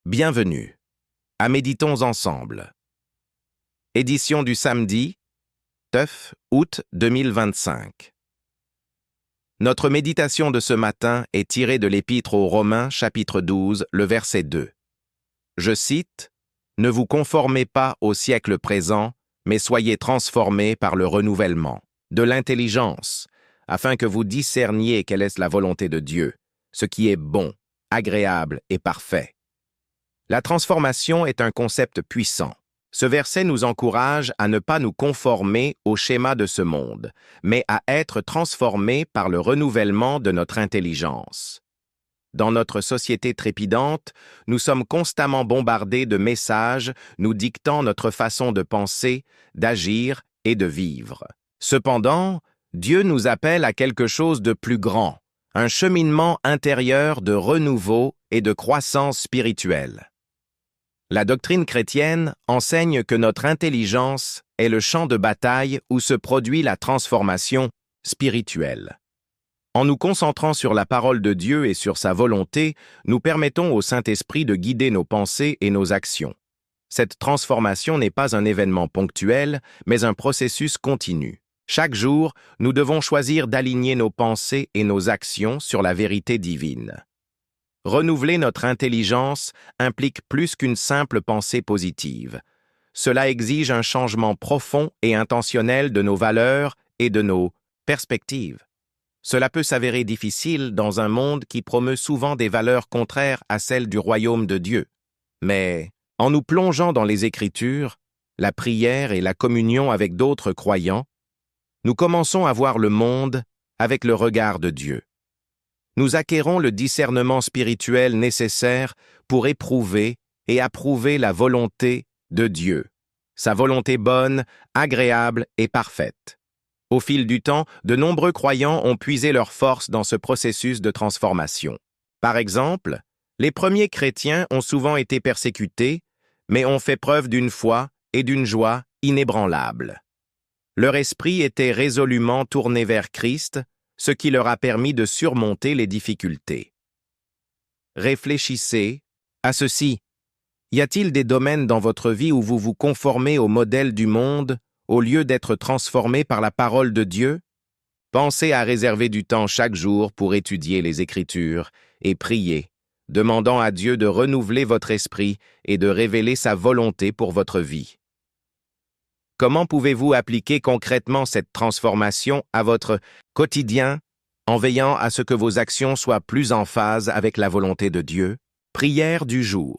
Bienvenue à Méditons ensemble. Édition du samedi 9 août 2025. Notre méditation de ce matin est tirée de l'Épître aux Romains, chapitre 12, le verset 2. Je cite « Ne vous conformez pas au siècle présent, mais soyez transformés par le renouvellement de l'intelligence, afin que vous discerniez quelle est la volonté de Dieu, ce qui est bon, agréable et parfait. » La transformation est un concept puissant. Ce verset nous encourage à ne pas nous conformer au schéma de ce monde, mais à être transformés par le renouvellement de notre intelligence. Dans notre société trépidante, nous sommes constamment bombardés de messages nous dictant notre façon de penser, d'agir et de vivre. Cependant, Dieu nous appelle à quelque chose de plus grand, un cheminement intérieur de renouveau et de croissance spirituelle. La doctrine chrétienne enseigne que notre intelligence est le champ de bataille où se produit la transformation spirituelle. En nous concentrant sur la parole de Dieu et sur sa volonté, nous permettons au Saint-Esprit de guider nos pensées et nos actions. Cette transformation n'est pas un événement ponctuel, mais un processus continu. Chaque jour, nous devons choisir d'aligner nos pensées et nos actions sur la vérité divine. Renouveler notre intelligence implique plus qu'une simple pensée positive. Cela exige un changement profond et intentionnel de nos valeurs et de nos perspectives. Cela peut s'avérer difficile dans un monde qui promeut souvent des valeurs contraires à celles du royaume de Dieu. Mais, en nous plongeant dans les Écritures, la prière et la communion avec d'autres croyants, nous commençons à voir le monde avec le regard de Dieu. Nous acquérons le discernement spirituel nécessaire pour éprouver et approuver la volonté de Dieu, sa volonté bonne, agréable et parfaite. Au fil du temps, de nombreux croyants ont puisé leur force dans ce processus de transformation. Par exemple, les premiers chrétiens ont souvent été persécutés, mais ont fait preuve d'une foi et d'une joie inébranlables. Leur esprit était résolument tourné vers Christ, ce qui leur a permis de surmonter les difficultés. Réfléchissez à ceci. Y a-t-il des domaines dans votre vie où vous vous conformez au modèle du monde au lieu d'être transformé par la parole de Dieu? Pensez à réserver du temps chaque jour pour étudier les Écritures et prier, demandant à Dieu de renouveler votre esprit et de révéler sa volonté pour votre vie. Comment pouvez-vous appliquer concrètement cette transformation à votre quotidien en veillant à ce que vos actions soient plus en phase avec la volonté de Dieu? Prière du jour.